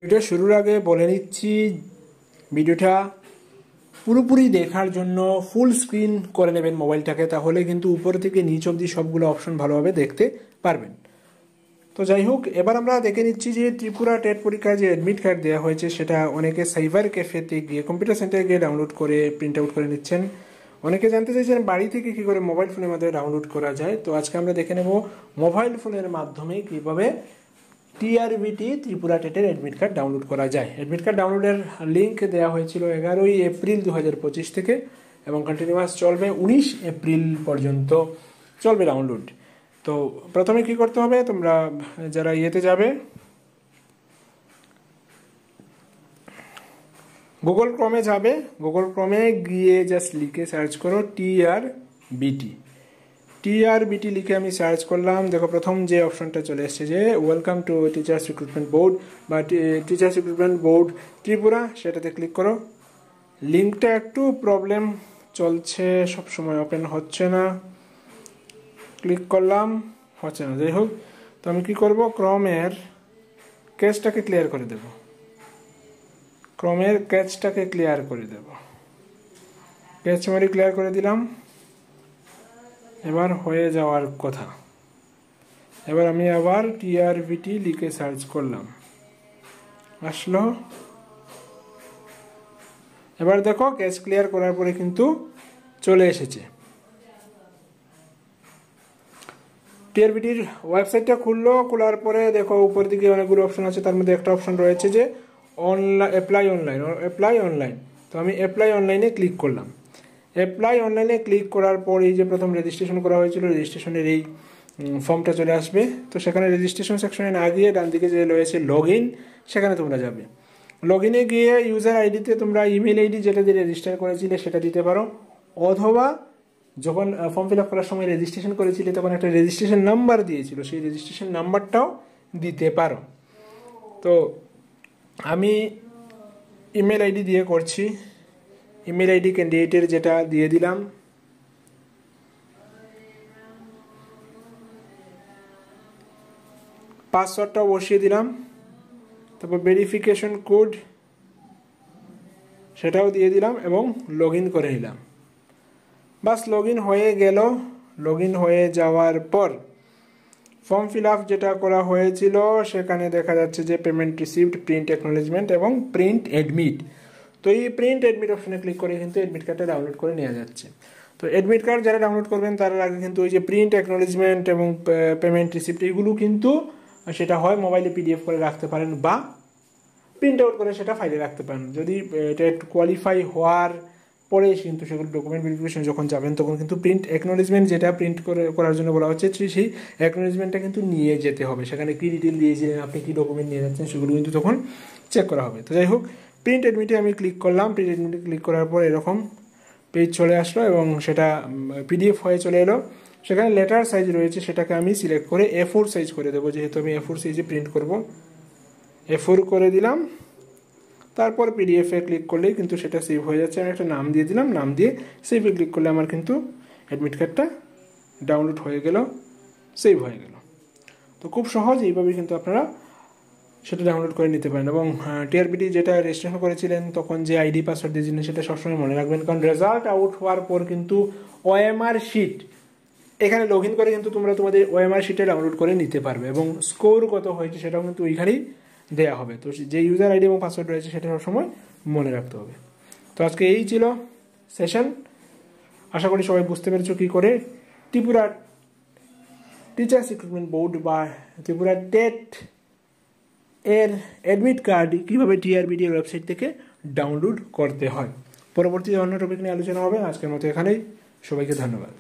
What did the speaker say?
Video শুরুর আগে বলে নিচ্ছি, ভিডিওটা পুরোপুরি দেখার জন্য ফুল স্ক্রিন করে নেবেন মোবাইলটাকে, তাহলে কিন্তু উপর থেকে নিচ অবধি সবগুলো অপশন ভালোভাবে দেখতে পারবেন। তো যাই হোক, এবার আমরা দেখে নিচ্ছি যে ত্রিপুরা টেট পরীক্ষায় যে অ্যাডমিট কার্ড দেওয়া হয়েছে সেটা অনেকে সাইবার ক্যাফেতে গিয়ে কম্পিউটার সেন্টারে গিয়ে ডাউনলোড করে প্রিন্ট আউট করে নিচ্ছেন। অনেকে জানতে চাইছেন বাড়ি থেকে কী করে মোবাইল ফোনের মাধ্যমে ডাউনলোড করা যায়। তো আজকে আমরা দেখে নেব মোবাইল ফোনের মাধ্যমে কীভাবে টিআরবিটি ত্রিপুরা টেটের অ্যাডমিট কার্ড ডাউনলোড করা যায়। অ্যাডমিট কার্ড ডাউনলোডের লিঙ্ক দেওয়া হয়েছিল 11 এপ্রিল 2025 থেকে এবং কন্টিনিউয়াস চলবে 19 এপ্রিল পর্যন্ত চলবে ডাউনলোড। তো প্রথমে কি করতে হবে, তোমরা যারা ইয়েতে যাবে গুগল ক্রমে যাবে, গুগল ক্রমে গিয়ে জাস্ট লিখে সার্চ করো টিআরবিটি লিখে আমি সার্চ করলাম। দেখো প্রথম যে অপশনটা চলে এসেছে যে welcome to teachers recruitment board বা টিচার্স রিক্রুটমেন্ট বোর্ড ত্রিপুরা, সেটাতে ক্লিক করো। লিঙ্কটা একটু প্রবলেম চলছে, সব সময় ওপেন হচ্ছে না, ক্লিক করলাম হচ্ছে না। যাই হোক, তো আমি কি করব, ক্রমের ক্যাচটাকে ক্লিয়ার করে দেব, ক্যাচ মেমরি ক্লিয়ার করে দিলাম। এবার হয়ে যাওয়ার কথা। এবার আমি আবার টিআরবিটি লিখে সার্চ করলাম, আসলো। এবার দেখো ক্যাচ ক্লিয়ার করার পরে কিন্তু চলে এসেছে। টিআরবিটির ওয়েবসাইটটা খোলার পরে দেখো উপর দিকে অনেকগুলো অপশন আছে, তার মধ্যে একটা অপশন রয়েছে যে অ্যাপ্লাই অনলাইন। তো আমি অ্যাপ্লাই অনলাইনে ক্লিক করলাম। অ্যাপ্লাই অনলাইনে ক্লিক করার পর এই যে প্রথম রেজিস্ট্রেশন করা হয়েছিল, রেজিস্ট্রেশনের এই ফর্মটা চলে আসবে। তো সেখানে রেজিস্ট্রেশন সেকশনে না গিয়ে ডান দিকে যে রয়েছে লগ ইন, সেখানে তোমরা যাবে। লগ ইনে গিয়ে ইউজার আইডিতে তোমরা ইমেল আইডি যেটা দিয়ে রেজিস্টার করেছিলে সেটা দিতে পারো, অথবা যখন ফর্ম ফিল আপ করার সময় রেজিস্ট্রেশন করেছিলে তখন একটা রেজিস্ট্রেশন নাম্বার দিয়েছিল, সেই রেজিস্ট্রেশন নাম্বারটাও দিতে পারো। তো আমি ইমেল আইডি দিয়ে করছি, ইমেল আইডি ক্যান্ডিডেটের যেটা দিয়ে দিলাম। পাসওয়ার্ডটাও বসিয়ে দিলাম, তারপর ভেরিফিকেশন কোড সেটাও দিয়ে দিলাম এবং লগ ইন করে নিলাম। বাস লগ ইন হয়ে গেল। লগ ইন হয়ে যাওয়ার পর ফর্ম ফিল আপ যেটা করা হয়েছিল সেখানে দেখা যাচ্ছে যে পেমেন্ট রিসিভড, প্রিন্ট অ্যাকনোলেজমেন্ট এবং প্রিন্ট অ্যাডমিট। তো এই প্রিন্ট অ্যাডমিট অপশনে ক্লিক করে কিন্তু অ্যাডমিট কার্ডটা ডাউনলোড করে নেওয়া যাচ্ছে। তো অ্যাডমিট কার্ড যারা ডাউনলোড করবেন তার আগে কিন্তু ওই যে প্রিন্ট অ্যাকনোলেজমেন্ট এবং পেমেন্ট রিসিপ্ট এইগুলো কিন্তু সেটা হয় মোবাইলে পিডিএফ করে রাখতে পারেন বা প্রিন্ট আউট করে সেটা ফাইলে রাখতে পারেন। যদি এটা একটু কোয়ালিফাই হওয়ার পরে কিন্তু সেগুলো ডকুমেন্ট ভেরিফিকেশন যখন যাবেন তখন কিন্তু প্রিন্ট অ্যাকনোলেজমেন্ট যেটা প্রিন্ট করার জন্য বলা হচ্ছে সেই অ্যাকনোলেজমেন্টটা কিন্তু নিয়ে যেতে হবে। সেখানে কী ডিটেল দিয়েছিলেন, আপনি কী ডকুমেন্ট নিয়ে যাচ্ছেন সেগুলো কিন্তু তখন চেক করা হবে। তো যাই হোক, প্রিন্ট অ্যাডমিটে আমি ক্লিক করলাম। প্রিন্ট অ্যাডমিটে ক্লিক করার পর এরকম পেজ চলে আসলো এবং সেটা পিডিএফ হয়ে চলে এলো। সেখানে লেটার সাইজ রয়েছে, সেটাকে আমি সিলেক্ট করে A4 সাইজ করে দেবো, যেহেতু আমি A4 সাইজে প্রিন্ট করব। A4 করে দিলাম। তারপর পিডিএফে ক্লিক করলেই কিন্তু সেটা সেভ হয়ে যাচ্ছে। আমি একটা নাম দিয়ে দিলাম, নাম দিয়ে সেভে ক্লিক করলে আমার কিন্তু অ্যাডমিট কার্ডটা ডাউনলোড হয়ে গেল, সেভ হয়ে গেল। তো খুব সহজ, এইভাবে কিন্তু আপনারা সেটা ডাউনলোড করে নিতে পারেন। এবং টিআরবিটি যেটা রেজিস্ট্রেশন করেছিলেন তখন যে আইডি পাসওয়ার্ড দিয়েছিলেন সেটা সবসময় মনে রাখবেন, কারণ রেজাল্ট আউট হওয়ার পর কিন্তু ওএমআর শিট এখানে লগ ইন করে কিন্তু তোমরা তোমাদের ওএমআর শিটে ডাউনলোড করে নিতে পারবে এবং স্কোর কত হয়েছে সেটাও কিন্তু ওইখানেই দেওয়া হবে। তো যে ইউজার আইডি এবং পাসওয়ার্ড রয়েছে সেটা সবসময় মনে রাখতে হবে। তো আজকে এই ছিল সেশন। আশা করি সবাই বুঝতে পেরেছো কী করে ত্রিপুরা টিচার্স রিক্রুটমেন্ট বোর্ড বা ত্রিপুরা টেট এর অ্যাডমিট কার্ড কীভাবে টিআরবিটি এর ওয়েবসাইট থেকে ডাউনলোড করতে হয়। পরবর্তী অন্য টপিক নিয়ে আলোচনা হবে। আজকের মতো এখানেই, সবাইকে ধন্যবাদ।